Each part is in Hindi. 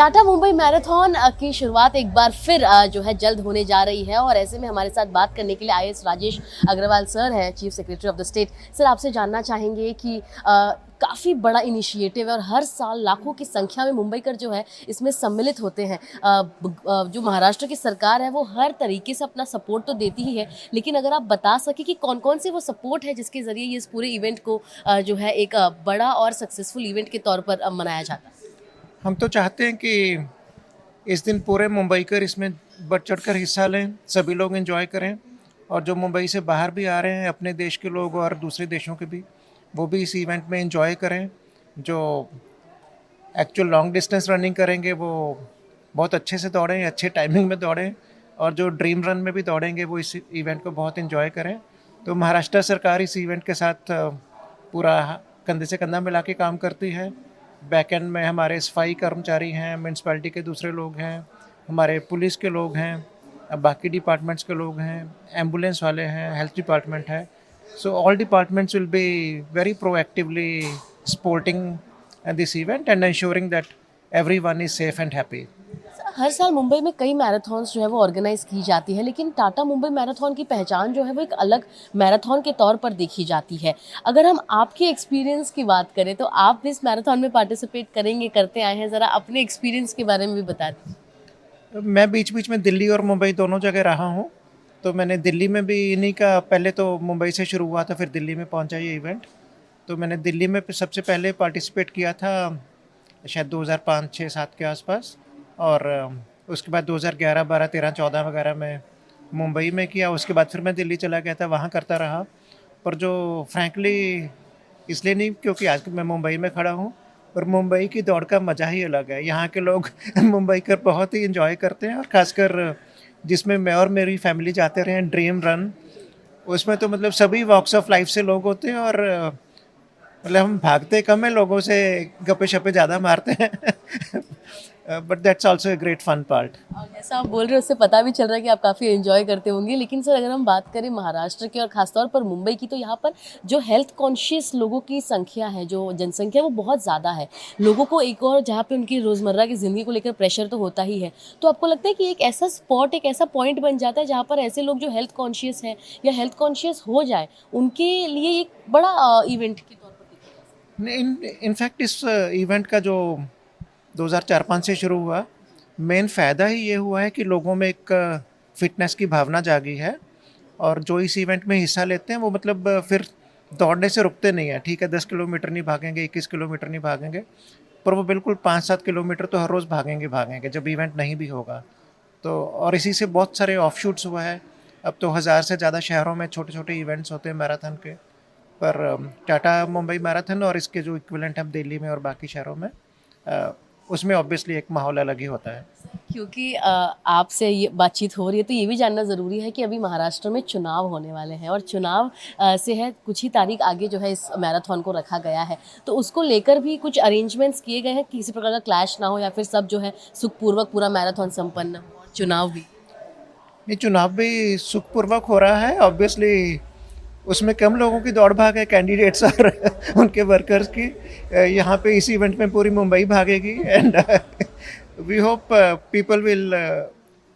टाटा मुंबई मैराथन की शुरुआत एक बार फिर जो है जल्द होने जा रही है और ऐसे में हमारे साथ बात करने के लिए आईएएस राजेश अग्रवाल सर हैं, chief secretary of the state. Sir, आपसे जानना चाहेंगे कि काफ़ी बड़ा इनिशिएटिव है और हर साल लाखों की संख्या में मुंबईकर जो है इसमें सम्मिलित होते हैं। जो महाराष्ट्र की सरकार है वो हर तरीके से अपना सपोर्ट तो देती ही है, लेकिन अगर आप बता सकें कि कौन कौन से वो सपोर्ट है जिसके ज़रिए ये इस पूरे इवेंट को जो है एक बड़ा और सक्सेसफुल इवेंट के तौर पर मनाया जाता है। हम तो चाहते हैं कि इस दिन पूरे मुंबईकर इसमें बढ़ चढ़कर हिस्सा लें, सभी लोग एंजॉय करें और जो मुंबई से बाहर भी आ रहे हैं अपने देश के लोग और दूसरे देशों के भी, वो भी इस इवेंट में एंजॉय करें। जो एक्चुअल लॉन्ग डिस्टेंस रनिंग करेंगे वो बहुत अच्छे से दौड़ें, अच्छे टाइमिंग में दौड़ें और जो ड्रीम रन में भी दौड़ेंगे वो इस इवेंट को बहुत एंजॉय करें। तो महाराष्ट्र सरकार इस इवेंट के साथ पूरा कंधे से कंधा मिला के काम करती है। बैक एंड में हमारे सफाई कर्मचारी हैं, म्यूनसिपैलिटी के दूसरे लोग हैं, हमारे पुलिस के लोग हैं, बाकी डिपार्टमेंट्स के लोग हैं, एम्बुलेंस वाले हैं, हेल्थ डिपार्टमेंट है। So all departments will be very proactively supporting this event and ensuring that everyone is safe and happy. हर साल मुंबई में कई मैराथन्स जो है वो ऑर्गेनाइज की जाती है, लेकिन टाटा मुंबई मैराथन की पहचान जो है वो एक अलग मैराथन के तौर पर देखी जाती है। अगर हम आपके एक्सपीरियंस की बात करें तो आप भी इस मैराथन में पार्टिसिपेट करेंगे, करते आए हैं, ज़रा अपने एक्सपीरियंस के बारे में भी बता दीजिए। मैं बीच बीच में दिल्ली और मुंबई दोनों जगह रहा हूँ, तो मैंने दिल्ली में भी इन्हीं का, पहले तो मुंबई से शुरू हुआ था फिर दिल्ली में पहुँचा ये इवेंट। तो मैंने दिल्ली में सबसे पहले पार्टिसिपेट किया था शायद 2005, 6, 7 के आसपास, और उसके बाद 2011, 12, 13, 14 वगैरह में मुंबई में किया। उसके बाद फिर मैं दिल्ली चला गया था, वहाँ करता रहा। पर जो फ्रैंकली इसलिए नहीं क्योंकि आज मैं मुंबई में खड़ा हूँ, पर मुंबई की दौड़ का मज़ा ही अलग है। यहाँ के लोग मुंबई कर बहुत ही इन्जॉय करते हैं और ख़ासकर जिसमें मैं और मेरी फैमिली जाते रहे हैं, ड्रीम रन, उसमें तो मतलब सभी वॉक्स ऑफ लाइफ से लोग होते हैं और मतलब हम भागते कम है, लोगों से गप्पे शप्पे ज़्यादा मारते हैं। But that's also a great fun part. और जैसा आप बोल रहे हो उससे पता भी चल रहा है कि आप काफ़ी एंजॉय करते होंगे। लेकिन सर, अगर हम बात करें महाराष्ट्र की और ख़ासतौर पर मुंबई की, तो यहाँ पर जो हेल्थ कॉन्शियस लोगों की संख्या है, जो जनसंख्या, वो बहुत ज़्यादा है। लोगों को एक और जहाँ पे उनकी रोज़मर्रा की ज़िंदगी को लेकर प्रेशर तो होता ही है, तो आपको लगता है कि एक ऐसा स्पॉट, एक ऐसा पॉइंट बन जाता है जहाँ पर ऐसे लोग जो हेल्थ कॉन्शियस हैं या हेल्थ कॉन्शियस हो जाए, उनके लिए एक बड़ा इवेंट के तौर पर? इनफैक्ट इस इवेंट का जो 2004-05 से शुरू हुआ, मेन फ़ायदा ही ये हुआ है कि लोगों में एक फ़िटनेस की भावना जागी है और जो इस इवेंट में हिस्सा लेते हैं वो मतलब फिर दौड़ने से रुकते नहीं हैं। ठीक है, 10 किलोमीटर नहीं भागेंगे, 21 किलोमीटर नहीं भागेंगे, पर वो बिल्कुल 5-7 किलोमीटर तो हर रोज़ भागेंगे जब इवेंट नहीं भी होगा। तो और इसी से बहुत सारे ऑफशूट्स हुआ है। अब तो 1000 से ज़्यादा शहरों में छोटे छोटे इवेंट्स होते हैं मैराथन के। पर टाटा मुंबई मैराथन और इसके जो इक्विवेलेंट है दिल्ली में और बाकी शहरों में, उसमें ऑब्वियसली एक माहौल अलग ही होता है। क्योंकि आपसे ये बातचीत हो रही है तो ये भी जानना ज़रूरी है कि अभी महाराष्ट्र में चुनाव होने वाले हैं और चुनाव से है कुछ ही तारीख आगे जो है इस मैराथन को रखा गया है, तो उसको लेकर भी कुछ अरेंजमेंट्स किए गए हैं, किसी प्रकार का क्लैश ना हो या फिर सब जो है सुखपूर्वक पूरा मैराथन संपन्न हो और चुनाव भी? ये चुनाव भी सुखपूर्वक हो रहा है। ऑब्वियसली उसमें कम लोगों की दौड़ भाग है, कैंडिडेट्स और उनके वर्कर्स की। यहाँ पे इस इवेंट में पूरी मुंबई भागेगी and we hope people will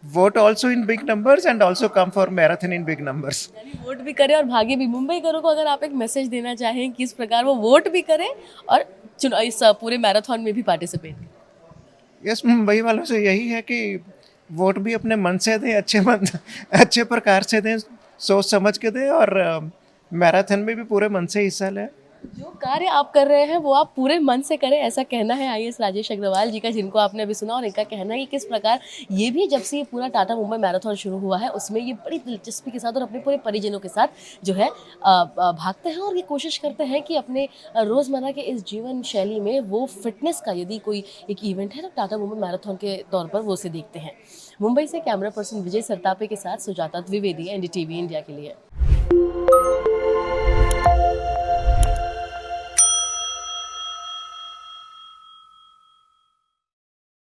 vote also in big numbers and also come for marathon in big numbers. यानी वोट भी करें और भागे भी। मुंबई करों को अगर आप एक मैसेज देना चाहें कि इस प्रकार वो वोट भी करें और चुनाव इस पूरे मैराथन में भी पार्टिसिपेट करें? यस, मुंबई वालों से यही है कि वोट भी अपने मन से दें, अच्छे प्रकार से दें, सोच समझ के दें और मैराथन में भी पूरे मन से हिस्सा लें। जो कार्य आप कर रहे हैं वो आप पूरे मन से करें, ऐसा कहना है आईएएस राजेश अग्रवाल जी का, जिनको आपने अभी सुना। और इनका कहना है कि किस प्रकार ये भी जब से ये पूरा टाटा मुंबई मैराथन शुरू हुआ है उसमें ये बड़ी दिलचस्पी के साथ और अपने पूरे परिजनों के साथ जो है भागते हैं और ये कोशिश करते हैं कि अपने रोज़मर्रा के इस जीवन शैली में वो फिटनेस का यदि कोई एक इवेंट है तो टाटा मुंबई मैराथन के तौर पर वो उसे देखते हैं। मुंबई से कैमरा पर्सन विजय सरतापे के साथ सुजाता द्विवेदी, एनडीटीवी इंडिया के लिए।